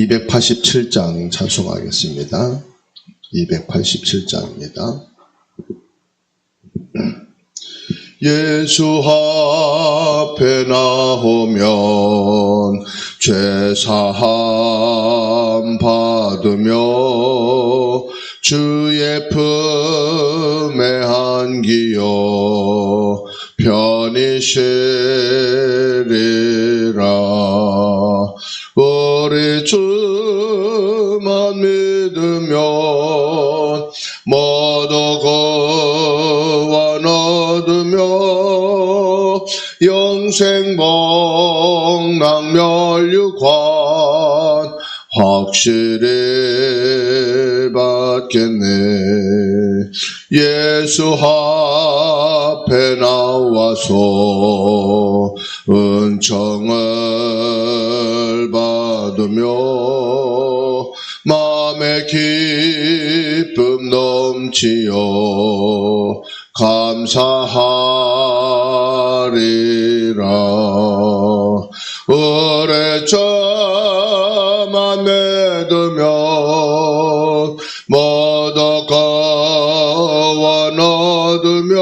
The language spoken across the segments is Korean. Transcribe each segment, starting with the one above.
287장 찬송하겠습니다. 287장입니다. 예수 앞에 나오면 죄사함 받으며 주의 품에 안기어 편히 쉬리라. 우리 주만 믿으면 모두 구원 얻으며 영생 복락 멸류관 확실히 받겠네. 예수 앞에 나와서 은총을 받으며 마음의 기쁨 넘치어 감사하리라. 오래 저만 믿으면 모두 구원 얻으며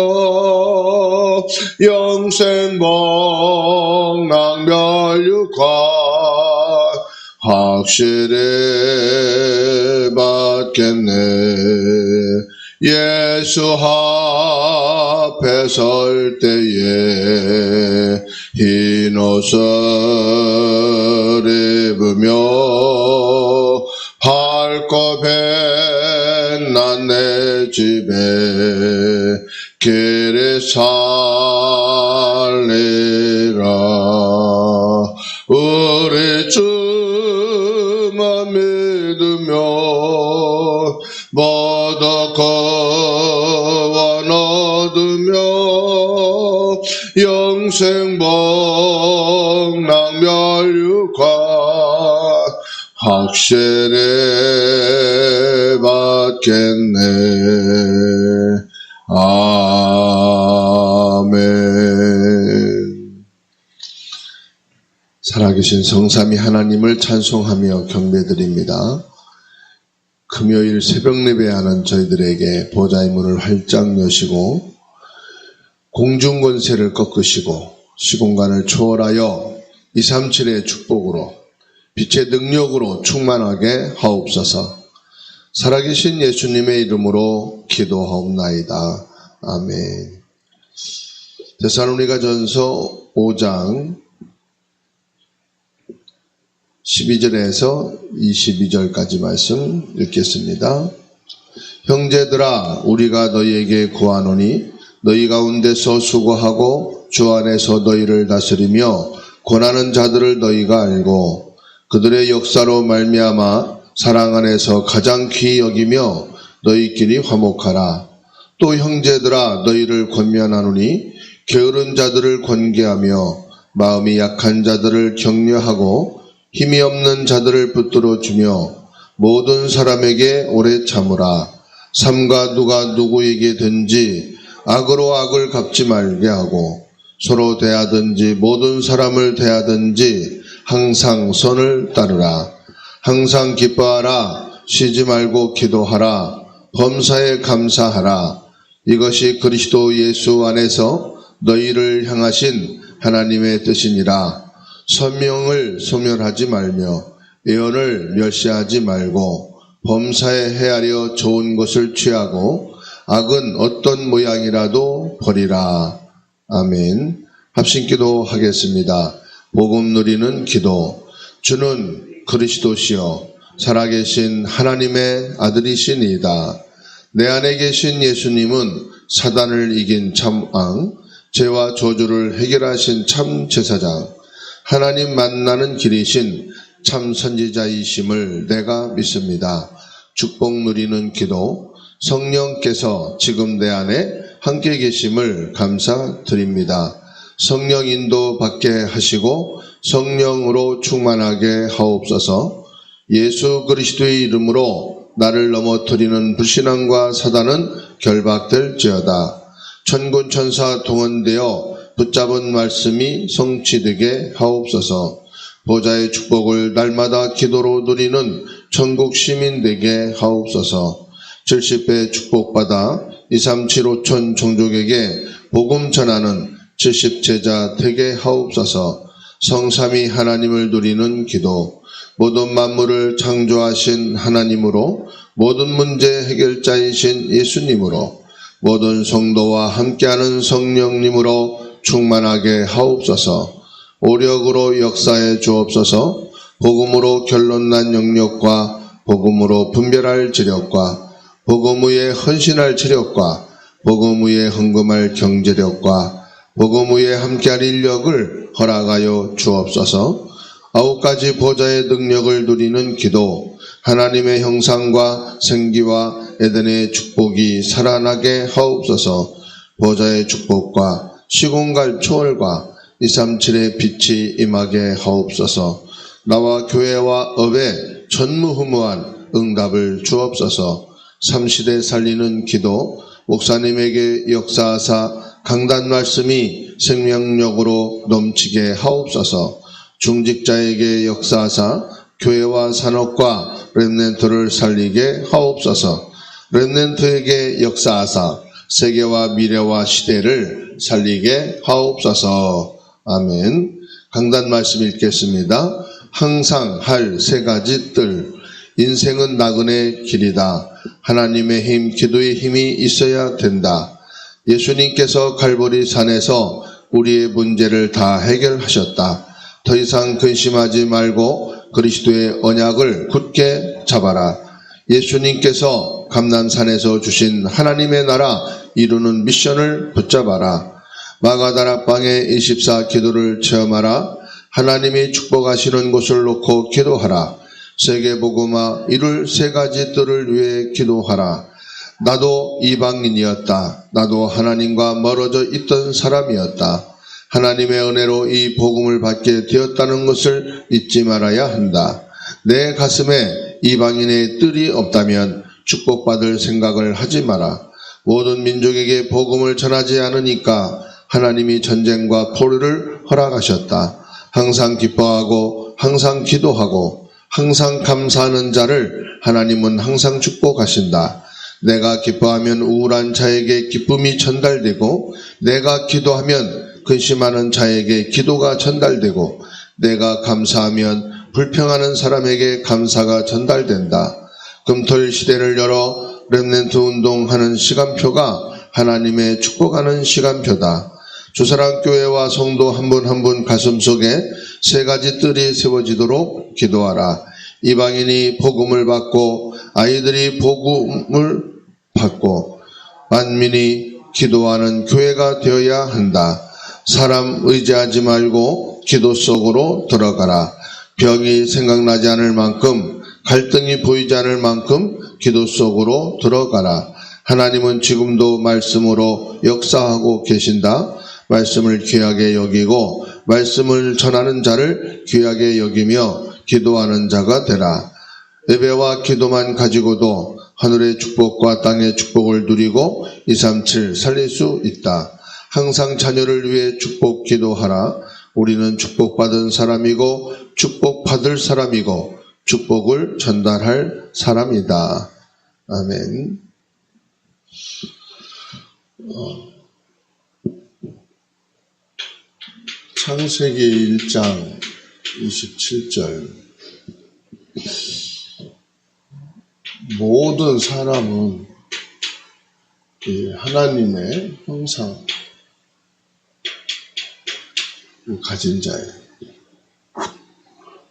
영생 복락 멸류관 확실히 받겠네. 예수 앞에 설 때에 흰 옷을 입으며 밝고 빛난 내 집에 길이 살리라. 우리 주만 믿으며 모두 구원 얻으며 영생 복락 멸류관 확실히 받겠네. 아멘. 살아계신 성삼위 하나님을 찬송하며 경배드립니다. 금요일 새벽 예배하는 저희들에게 보좌의 문을 활짝 여시고 공중 권세를 꺾으시고 시공간을 초월하여 237의 축복으로 빛의 능력으로 충만하게 하옵소서. 살아계신 예수님의 이름으로 기도하옵나이다. 아멘. 데살로니가전서 5장 12절에서 22절까지 말씀 읽겠습니다. 형제들아, 우리가 너희에게 구하노니 너희 가운데서 수고하고 주 안에서 너희를 다스리며 권하는 자들을 너희가 알고 그들의 역사로 말미암아 사랑 안에서 가장 귀히 여기며 너희끼리 화목하라. 또 형제들아, 너희를 권면하노니 게으른 자들을 권계하며 마음이 약한 자들을 격려하고 힘이 없는 자들을 붙들어 주며 모든 사람에게 오래 참으라. 삼가 누가 누구에게든지 악으로 악을 갚지 말게 하고 서로 대하든지 모든 사람을 대하든지 항상 선을 따르라. 항상 기뻐하라. 쉬지 말고 기도하라. 범사에 감사하라. 이것이 그리스도 예수 안에서 너희를 향하신 하나님의 뜻이니라. 선명을 소멸하지 말며 예언을 멸시하지 말고 범사에 헤아려 좋은 것을 취하고 악은 어떤 모양이라도 버리라. 아멘. 합심기도 하겠습니다. 복음 누리는 기도. 주는 그리스도시요 살아계신 하나님의 아들이시니이다. 내 안에 계신 예수님은 사단을 이긴 참왕, 죄와 저주를 해결하신 참 제사장, 하나님 만나는 길이신 참 선지자이심을 내가 믿습니다. 축복 누리는 기도. 성령께서 지금 내 안에 함께 계심을 감사드립니다. 성령 인도 받게 하시고 성령으로 충만하게 하옵소서. 예수 그리스도의 이름으로 나를 넘어뜨리는 불신앙과 사단은 결박될지어다. 천군 천사 동원되어 붙잡은 말씀이 성취되게 하옵소서. 보좌의 축복을 날마다 기도로 누리는 천국 시민 되게 하옵소서. 70배 축복받아 237호촌 종족에게 복음 전하는 70제자 되게 하옵소서. 성삼위 하나님을 누리는 기도, 모든 만물을 창조하신 하나님으로, 모든 문제 해결자이신 예수님으로, 모든 성도와 함께하는 성령님으로 충만하게 하옵소서. 오력으로 역사해 주옵소서. 복음으로 결론난 영역과 복음으로 분별할 지력과 복음 위에 헌신할 체력과 복음 위에 헌금할 경제력과 복음 위에 함께할 인력을 허락하여 주옵소서. 9가지 보좌의 능력을 누리는 기도, 하나님의 형상과 생기와 에덴의 축복이 살아나게 하옵소서. 보좌의 축복과 시공갈 초월과 237의 빛이 임하게 하옵소서. 나와 교회와 업에 전무후무한 응답을 주옵소서. 3시대 살리는 기도, 목사님에게 역사하사 강단 말씀이 생명력으로 넘치게 하옵소서. 중직자에게 역사하사 교회와 산업과 렘넌트를 살리게 하옵소서. 렘넌트에게 역사하사 세계와 미래와 시대를 살리게 하옵소서. 아멘. 강단 말씀 읽겠습니다. 항상 할 3가지 뜰. 인생은 나그네 길이다. 하나님의 힘, 기도의 힘이 있어야 된다. 예수님께서 갈보리 산에서 우리의 문제를 다 해결하셨다. 더 이상 근심하지 말고 그리스도의 언약을 굳게 잡아라. 예수님께서 감난산에서 주신 하나님의 나라 이루는 미션을 붙잡아라. 마가다락방의 24 기도를 체험하라. 하나님이 축복하시는 곳을 놓고 기도하라. 세계복음화 이룰 3가지 뜰을 위해 기도하라. 나도 이방인이었다. 나도 하나님과 멀어져 있던 사람이었다. 하나님의 은혜로 이 복음을 받게 되었다는 것을 잊지 말아야 한다. 내 가슴에 이방인의 뜰이 없다면 축복받을 생각을 하지 마라. 모든 민족에게 복음을 전하지 않으니까 하나님이 전쟁과 포로를 허락하셨다. 항상 기뻐하고 항상 기도하고 항상 감사하는 자를 하나님은 항상 축복하신다. 내가 기뻐하면 우울한 자에게 기쁨이 전달되고, 내가 기도하면 근심하는 자에게 기도가 전달되고, 내가 감사하면 불평하는 사람에게 감사가 전달된다. 금토일 시대를 열어 렘넌트 운동하는 시간표가 하나님의 축복하는 시간표다. 주사랑교회와 성도 한 분 한 분 가슴속에 3가지 뜰이 세워지도록 기도하라. 이방인이 복음을 받고 아이들이 복음을 받고 만민이 기도하는 교회가 되어야 한다. 사람 의지하지 말고 기도 속으로 들어가라. 병이 생각나지 않을 만큼, 갈등이 보이지 않을 만큼 기도 속으로 들어가라. 하나님은 지금도 말씀으로 역사하고 계신다. 말씀을 귀하게 여기고 말씀을 전하는 자를 귀하게 여기며 기도하는 자가 되라. 예배와 기도만 가지고도 하늘의 축복과 땅의 축복을 누리고 237 살릴 수 있다. 항상 자녀를 위해 축복 기도하라. 우리는 축복받은 사람이고 축복받을 사람이고 축복을 전달할 사람이다. 아멘. 창세기 1장 27절. 모든 사람은 하나님의 형상을 가진 자예요.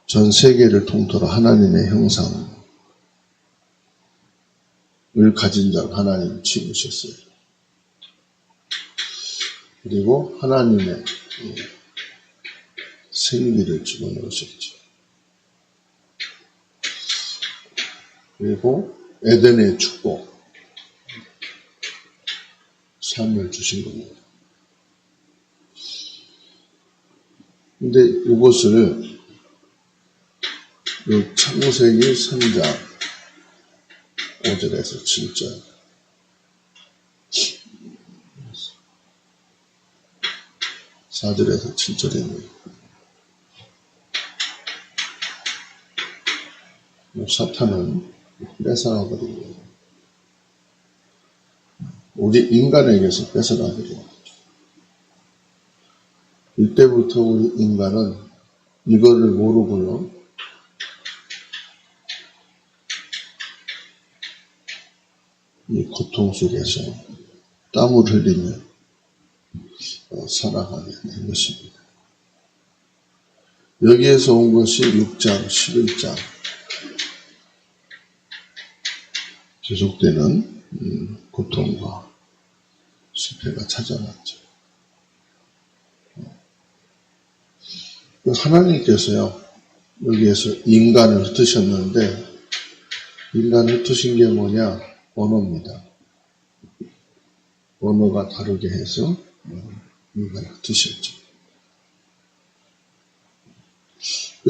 전 세계를 통틀어 하나님의 형상을 가진 자를 하나님 지으셨어요. 그리고 하나님의 생기를 집어넣으셨죠. 그리고 에덴의 축복, 삶을 주신 겁니다. 근데 이것을 창세기 3장 5절에서 7절 4절에서 7절입니다. 사탄은 뺏어가버리고 우리 인간에게서 뺏어가버리고 이때부터 우리 인간은 이거를 모르고요. 이 고통 속에서 땀을 흘리며 살아가게 된 것입니다. 여기에서 온 것이 6장, 11장 계속되는 고통과 실패가 찾아왔죠. 하나님께서요, 여기에서 인간을 흩으셨는데, 인간을 흩으신 게 뭐냐? 언어입니다. 언어가 다르게 해서 인간을 흩으셨죠.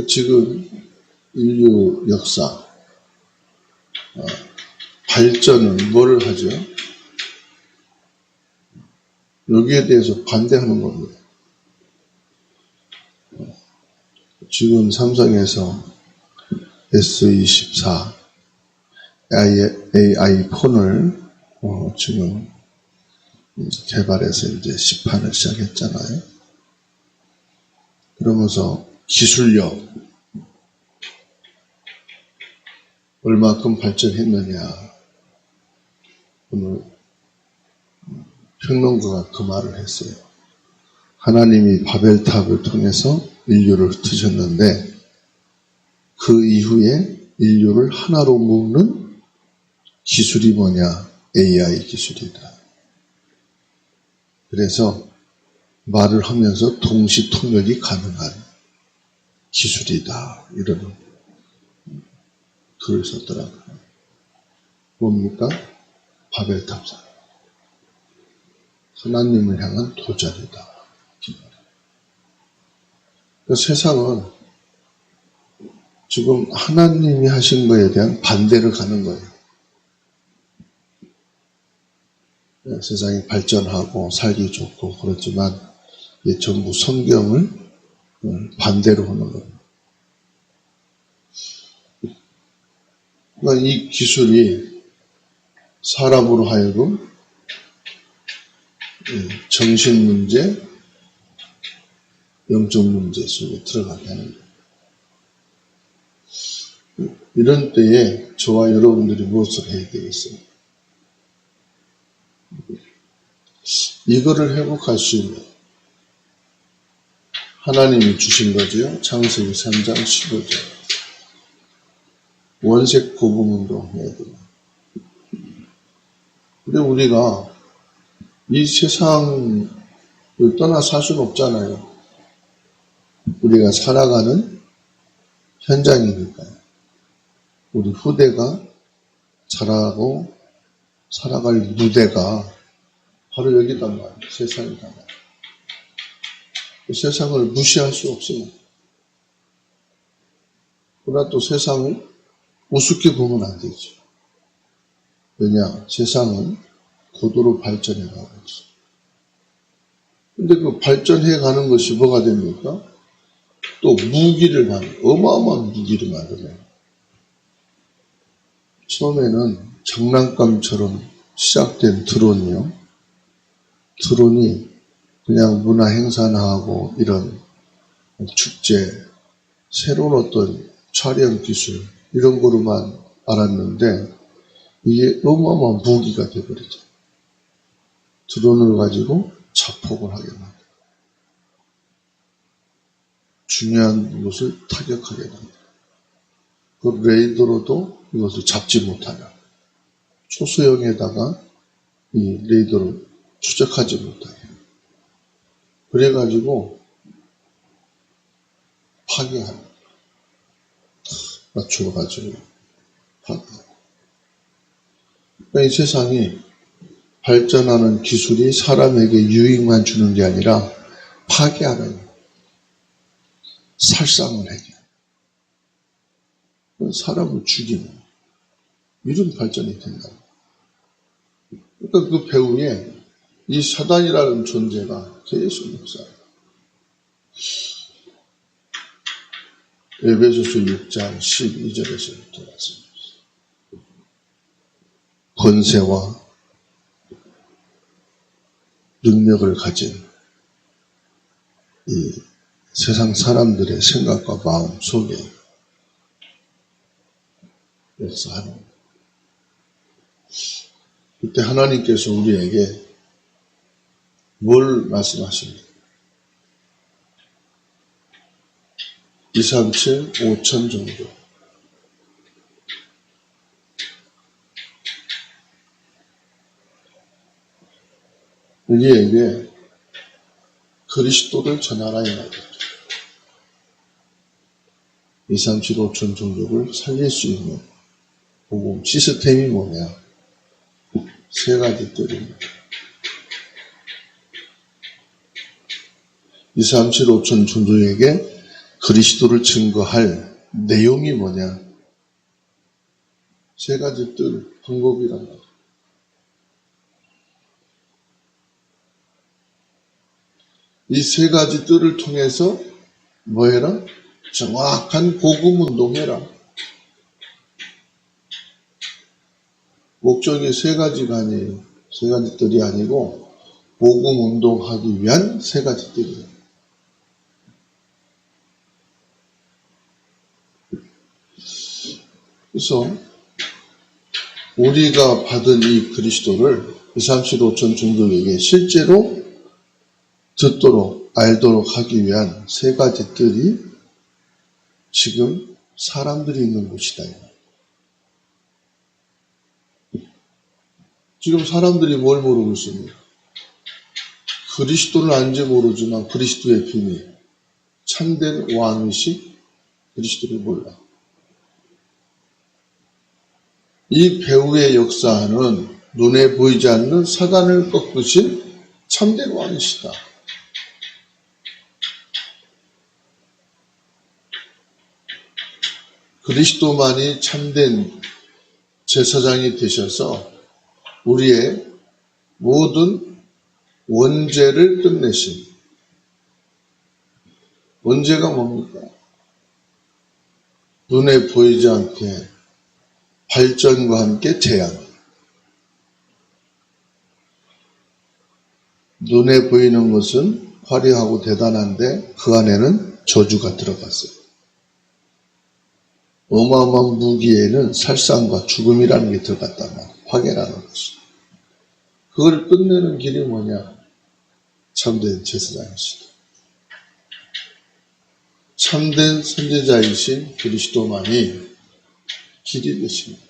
지금 인류 역사, 발전은 뭐를 하죠? 여기에 대해서 반대하는 겁니다. 지금 삼성에서 S24 AI 폰을 지금 개발해서 이제 시판을 시작했잖아요. 그러면서 기술력 얼마큼 발전했느냐, 오늘 평론가가 그 말을 했어요. 하나님이 바벨탑을 통해서 인류를 흩으셨는데 그 이후에 인류를 하나로 묶는 기술이 뭐냐? AI 기술이다. 그래서 말을 하면서 동시 통역이 가능한 기술이다. 이런 글을 썼더라고요. 뭡니까? 바벨탑사. 하나님을 향한 도전이다. 세상은 지금 하나님이 하신 거에 대한 반대를 가는 거예요. 세상이 발전하고 살기 좋고 그렇지만 이게 전부 성경을 반대로 하는 겁니다. 그러니까 이 기술이 사람으로 하여금 정신 문제, 영적 문제 속에 들어가게 하는 거예요. 이런 때에 저와 여러분들이 무엇을 해야 되겠어요? 이거를 회복할 수 있는 하나님이 주신 거죠. 창세기 3장 15절. 원색 고분운동 해야 돼요. 근데 우리가 이 세상을 떠나 살 수는 없잖아요. 우리가 살아가는 현장이니까요. 우리 후대가 자라고 살아갈 무대가 바로 여기단 말이에요. 세상이단 말이에요. 그 세상을 무시할 수 없어요. 그러나 또 세상을 우습게 보면 안 되죠. 왜냐? 세상은 고도로 발전해 가고 있어요. 근데 그 발전해 가는 것이 뭐가 됩니까? 또 무기를 어마어마한 무기를 만들어요. 처음에는 장난감처럼 시작된 드론이요. 드론이 그냥 문화 행사나 하고 이런 축제, 새로운 어떤 촬영 기술 이런 거로만 알았는데 이게 어마어마한 무기가 되어버리죠. 드론을 가지고 자폭을 하게 만들어요. 중요한 것을 타격하게 만들어요. 그 레이더로도 이것을 잡지 못하면 초소형에다가 이 레이더를 추적하지 못하게 그래가지고 파괴하는 맞추어가지고 파괴하고 그러니까 이 세상이 발전하는 기술이 사람에게 유익만 주는 게 아니라 파괴하는 살상을 해요. 사람을 죽이는 이런 발전이 된다. 그러니까 그 배후에 이 사단이라는 존재가 계속 역사해요. 에베소서 6장 12절에서부터 말씀입니다. 권세와 능력을 가진 이 세상 사람들의 생각과 마음 속에 역사하는 거예요. 그때 하나님께서 우리에게 뭘 말씀하십니까? 237, 5천 정도. 우리에게 그리스도를 전하라 이 말이죠. 237, 5천 종족을 살릴 수 있는 복음 시스템이 뭐냐? 세 가지 뜰입니다. 237, 5천 종족에게 그리스도를 증거할 내용이 뭐냐? 세 가지 뜰 방법이란 말이에요. 이 세 가지 뜰을 통해서 뭐 해라? 정확한 복음 운동해라. 목적이 세 가지가 아니에요. 세 가지 뜰이 아니고 복음 운동하기 위한 세 가지 뜰이에요. 그래서 우리가 받은 이 그리스도를 237, 5천 종족에게 실제로 듣도록 알도록 하기 위한 세 가지 뜰이 지금 사람들이 있는 곳이다. 지금 사람들이 뭘 모르고 있습니까? 그리스도를 안지 모르지만 그리스도의 비밀, 참된 왕의식, 그리스도를 몰라. 이 배후의 역사는 눈에 보이지 않는 사단을 꺾으신 참된 왕이시다. 그리스도만이 참된 제사장이 되셔서 우리의 모든 원죄를 끝내신 원죄가 뭡니까? 눈에 보이지 않게 발전과 함께 재앙. 눈에 보이는 것은 화려하고 대단한데 그 안에는 저주가 들어갔어요. 어마어마한 무기에는 살상과 죽음이라는 게 들어갔단 말이에요. 파괴라는 것이. 그걸 끝내는 길이 뭐냐? 참된 제사장이시다. 참된 선지자이신 그리스도만이 길이 되십니다.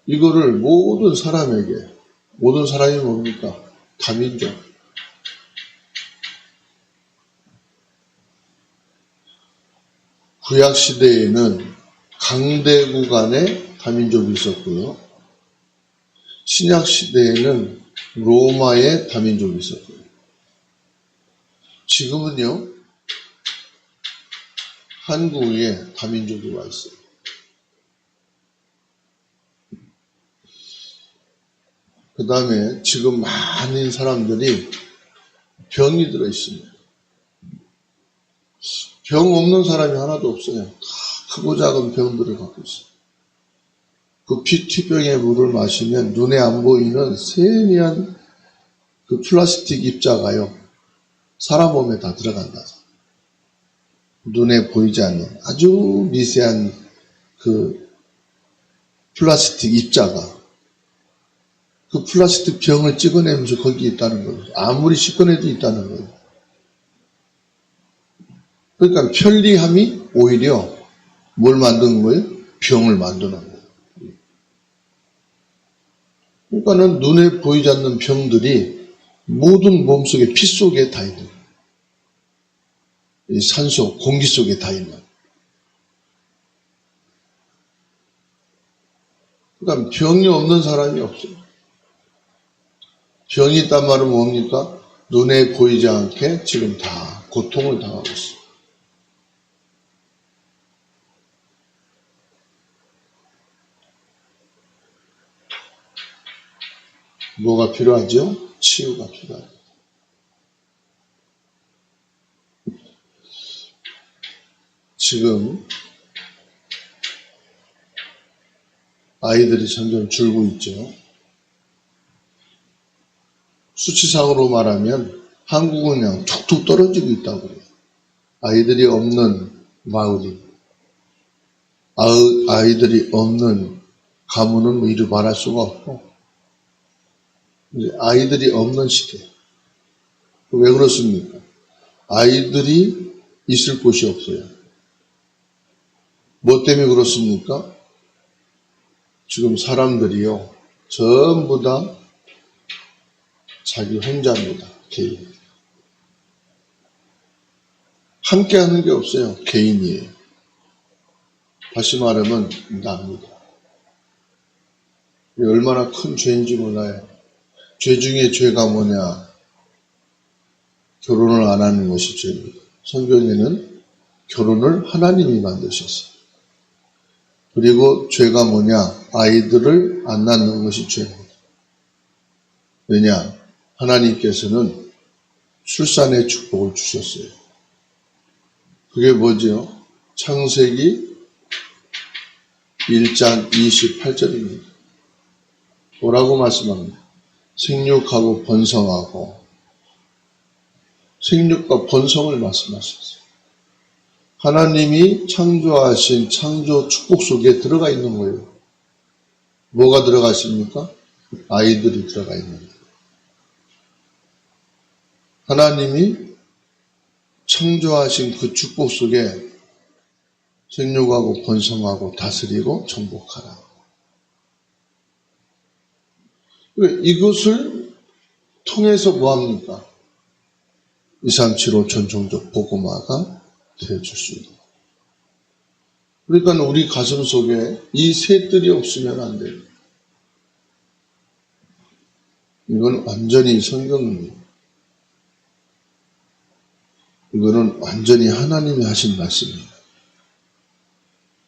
이거를 모든 사람에게, 모든 사람이 뭡니까? 다민족. 구약시대에는 강대국 간에 다민족이 있었고요. 신약시대에는 로마의 다민족이 있었고요. 지금은요, 한국에 다민족이 와 있어요. 그 다음에 지금 많은 사람들이 병이 들어 있습니다. 병 없는 사람이 하나도 없어요. 다 크고 작은 병들을 갖고 있어요. 그 피티병의 물을 마시면 눈에 안 보이는 세미한 그 플라스틱 입자가요, 사람 몸에 다 들어간다. 눈에 보이지 않는 아주 미세한 그 플라스틱 입자가 그 플라스틱 병을 찍어내면서 거기 있다는 거예요. 아무리 씻어내도 있다는 거예요. 그러니까 편리함이 오히려 뭘 만드는 거예요? 병을 만드는 거예요. 그러니까는 눈에 보이지 않는 병들이 모든 몸속에 피 속에 다 있는 거예요. 이 산소, 공기 속에 다 있는. 그러니까 병이 없는 사람이 없어요. 병이 있단 말은 뭡니까? 눈에 보이지 않게 지금 다 고통을 당하고 있어요. 뭐가 필요하죠? 치유가 필요하죠. 지금 아이들이 점점 줄고 있죠. 수치상으로 말하면 한국은 그냥 툭툭 떨어지고 있다고 그래요. 아이들이 없는 마을이, 아이들이 없는 가문은 뭐 이루 말할 수가 없고, 이제 아이들이 없는 시대. 왜 그렇습니까? 아이들이 있을 곳이 없어요. 뭐 때문에 그렇습니까? 지금 사람들이요, 전부 다 자기 혼자입니다. 개인. 함께 하는 게 없어요. 개인이에요. 다시 말하면 납니다. 얼마나 큰 죄인지 몰라요. 죄 중에 죄가 뭐냐? 결혼을 안 하는 것이 죄입니다. 성경에는 결혼을 하나님이 만드셨어요. 그리고 죄가 뭐냐? 아이들을 안 낳는 것이 죄입니다. 왜냐? 하나님께서는 출산의 축복을 주셨어요. 그게 뭐죠? 창세기 1장 28절입니다. 뭐라고 말씀합니다? 생육하고 번성하고, 생육과 번성을 말씀하셨어요. 하나님이 창조하신 창조 축복 속에 들어가 있는 거예요. 뭐가 들어가 있습니까? 아이들이 들어가 있는 거예요. 하나님이 창조하신 그 축복 속에 생육하고 번성하고 다스리고 정복하라. 이것을 통해서 뭐합니까? 2,3,7,5 전종적 복음화가 되어줄 수 있는. 그러니까 우리 가슴 속에 이 셋들이 없으면 안 돼요. 이건 완전히 성경입니다. 이거는 완전히 하나님이 하신 말씀입니다.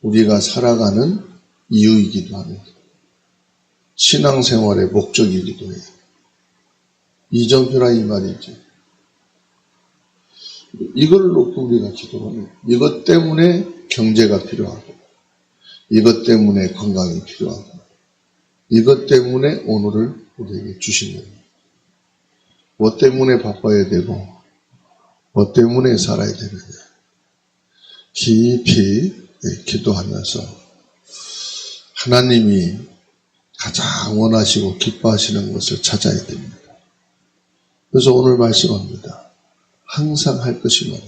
우리가 살아가는 이유이기도 합니다. 신앙생활의 목적이기도 해요. 이정표라 이 말이죠. 이걸 놓고 우리가 기도를 해요. 이것 때문에 경제가 필요하고, 이것 때문에 건강이 필요하고, 이것 때문에 오늘을 우리에게 주신 겁니다. 뭐 때문에 바빠야 되고, 뭐 때문에 살아야 되느냐. 깊이 기도하면서 하나님이 가장 원하시고 기뻐하시는 것을 찾아야 됩니다. 그래서 오늘 말씀합니다. 항상 할 것이 뭐냐.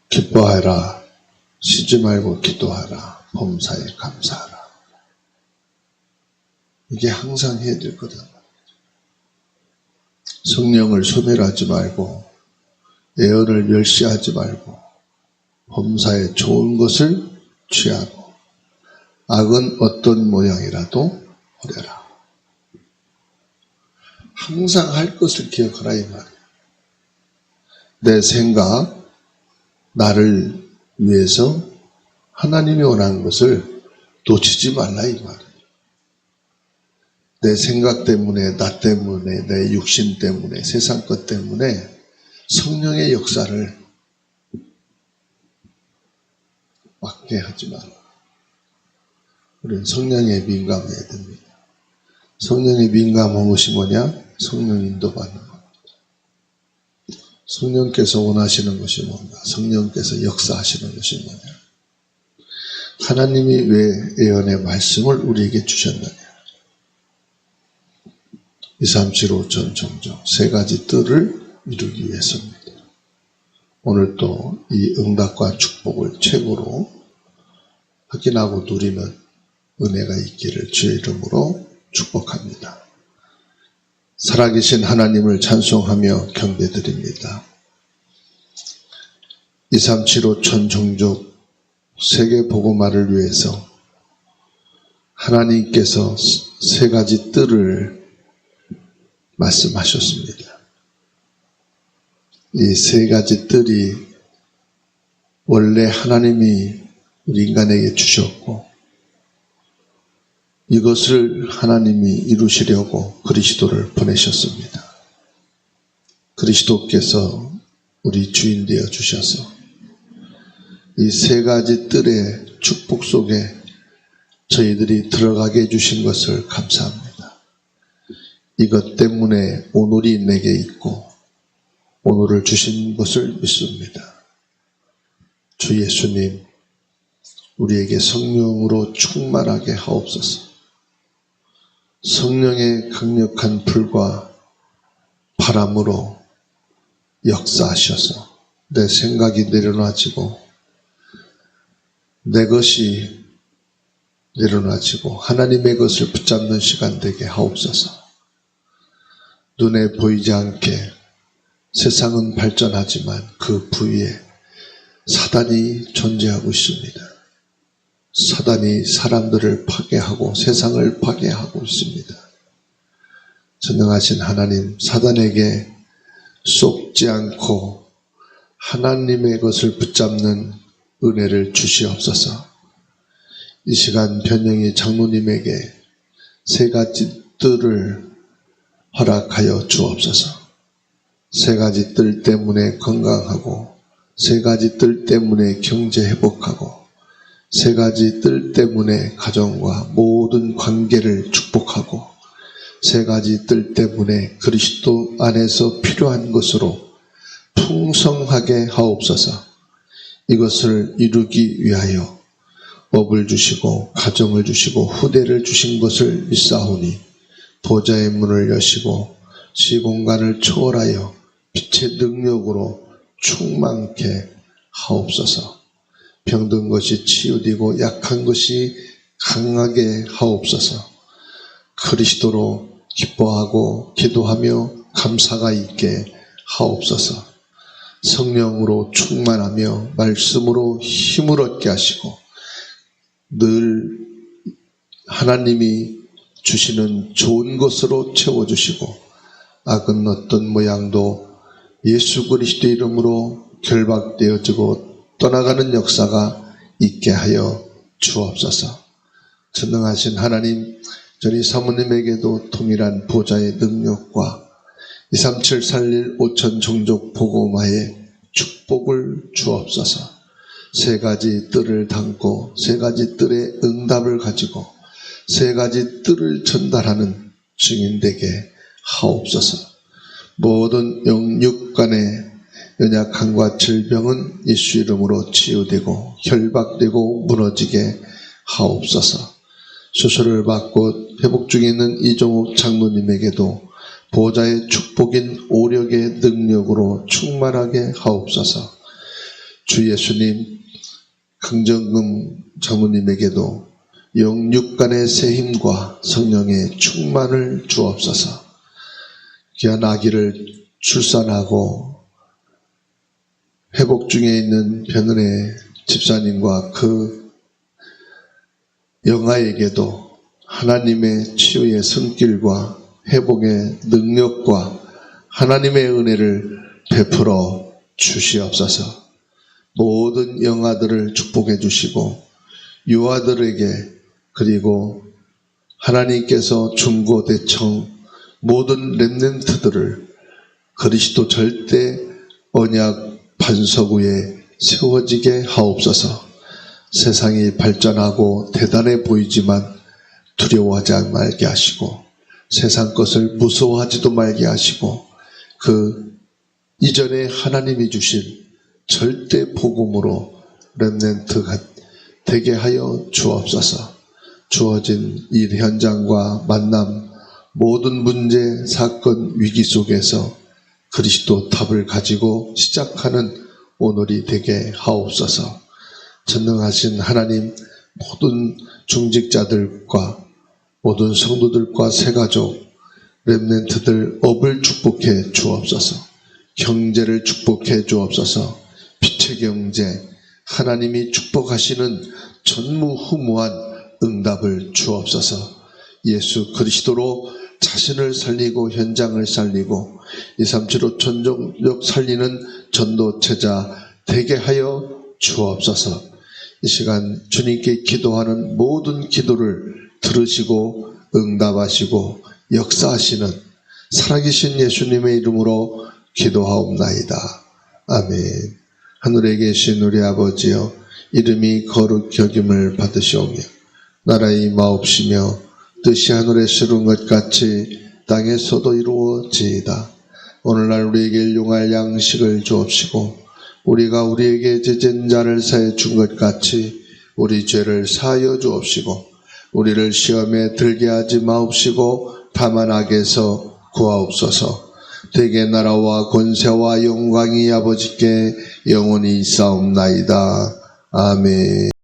기뻐하라. 쉬지 말고 기도하라. 범사에 감사하라. 이게 항상 해야 될 거다. 성령을 소멸하지 말고, 예언을 멸시하지 말고, 범사에 좋은 것을 취하고, 악은 어떤 모양이라도 버려라. 항상 할 것을 기억하라 이 말이에요. 내 생각, 나를 위해서 하나님이 원하는 것을 놓치지 말라 이 말이에요. 내 생각 때문에, 나 때문에, 내 육신 때문에, 세상 것 때문에 성령의 역사를 막게 하지 마라. 우리는 성령에 민감해야 됩니다. 성령에 민감한 것이 뭐냐? 성령 인도받는 겁니다. 성령께서 원하시는 것이 뭔가? 성령께서 역사하시는 것이 뭐냐? 하나님이 왜 예언의 말씀을 우리에게 주셨느냐? 2,3,7,5 전종적 세 가지 뜰을 이루기 위해서입니다. 오늘 또 이 응답과 축복을 최고로 확인하고 누리는 은혜가 있기를 주의 이름으로 축복합니다. 살아계신 하나님을 찬송하며 경배드립니다. 2,3,7,5 전종족 세계 복음화를 위해서 하나님께서 세 가지 뜰을 말씀하셨습니다. 이 세 가지 뜰이 원래 하나님이 우리 인간에게 주셨고, 이것을 하나님이 이루시려고 그리스도를 보내셨습니다. 그리스도께서 우리 주인 되어 주셔서 이 세 가지 뜰의 축복 속에 저희들이 들어가게 해주신 것을 감사합니다. 이것 때문에 오늘이 내게 있고 오늘을 주신 것을 믿습니다. 주 예수님, 우리에게 성령으로 충만하게 하옵소서. 성령의 강력한 불과 바람으로 역사하셔서 내 생각이 내려놔지고 내 것이 내려놔지고 하나님의 것을 붙잡는 시간 되게 하옵소서. 눈에 보이지 않게 세상은 발전하지만 그 부위에 사단이 존재하고 있습니다. 사단이 사람들을 파괴하고 세상을 파괴하고 있습니다. 전능하신 하나님, 사단에게 속지 않고 하나님의 것을 붙잡는 은혜를 주시옵소서. 이 시간 변영희 장로님에게 세 가지 뜰을 허락하여 주옵소서. 세 가지 뜰 때문에 건강하고, 세 가지 뜰 때문에 경제 회복하고, 세 가지 뜰 때문에 가정과 모든 관계를 축복하고, 세 가지 뜰 때문에 그리스도 안에서 필요한 것으로 풍성하게 하옵소서. 이것을 이루기 위하여 업을 주시고 가정을 주시고 후대를 주신 것을 믿사오니 보좌의 문을 여시고 시공간을 초월하여 빛의 능력으로 충만케 하옵소서. 병든 것이 치유되고 약한 것이 강하게 하옵소서. 그리스도로 기뻐하고 기도하며 감사가 있게 하옵소서. 성령으로 충만하며 말씀으로 힘을 얻게 하시고 늘 하나님이 주시는 좋은 것으로 채워주시고 악은 어떤 모양도 예수 그리스도의 이름으로 결박되어지고 떠나가는 역사가 있게 하여 주옵소서. 전능하신 하나님, 저희 사모님에게도 동일한 보좌의 능력과 23741 5천 종족 복음화의 축복을 주옵소서. 세 가지 뜰을 담고 세 가지 뜰의 응답을 가지고 세 가지 뜰을 전달하는 증인 되게 하옵소서. 모든 영육 간의 연약함과 질병은 예수 이름으로 치유되고 결박되고 무너지게 하옵소서. 수술을 받고 회복 중에 있는 이종욱 장로님에게도 보좌의 축복인 오력의 능력으로 충만하게 하옵소서. 주 예수님, 강정금 장로님에게도 영육간의 새힘과 성령의 충만을 주옵소서. 귀한 아기를 출산하고 회복 중에 있는 변은혜 집사님과 그 영아에게도 하나님의 치유의 손길과 회복의 능력과 하나님의 은혜를 베풀어 주시옵소서. 모든 영아들을 축복해 주시고 유아들에게 그리고 하나님께서 중고대청 모든 렘넌트들을 그리스도 절대 언약 반석 위에 세워지게 하옵소서. 세상이 발전하고 대단해 보이지만 두려워하지 말게 하시고 세상 것을 무서워하지도 말게 하시고 그 이전에 하나님이 주신 절대 복음으로 렘넌트가 되게 하여 주옵소서. 주어진 일 현장과 만남 모든 문제, 사건, 위기 속에서 그리스도 답을 가지고 시작하는 오늘이 되게 하옵소서. 전능하신 하나님, 모든 중직자들과 모든 성도들과 새가족, 렘넌트들 업을 축복해 주옵소서. 경제를 축복해 주옵소서. 빛의 경제, 하나님이 축복하시는 전무후무한 응답을 주옵소서. 예수 그리스도로 자신을 살리고 현장을 살리고 237 5천종족 살리는 전도체자 되게 하여 주옵소서. 이 시간 주님께 기도하는 모든 기도를 들으시고 응답하시고 역사하시는 살아계신 예수님의 이름으로 기도하옵나이다. 아멘. 하늘에 계신 우리 아버지여, 이름이 거룩 여김을 받으시오며 나라의 마옵시며 뜻이 하늘에서 이룬 것 같이 땅에서도 이루어지이다. 오늘날 우리에게 일용할 양식을 주옵시고 우리가 우리에게 죄진 자를 사해 준 것 같이 우리 죄를 사하여 주옵시고 우리를 시험에 들게 하지 마옵시고 다만 악에서 구하옵소서. 대개 나라와 권세와 영광이 아버지께 영원히 있사옵나이다. 아멘.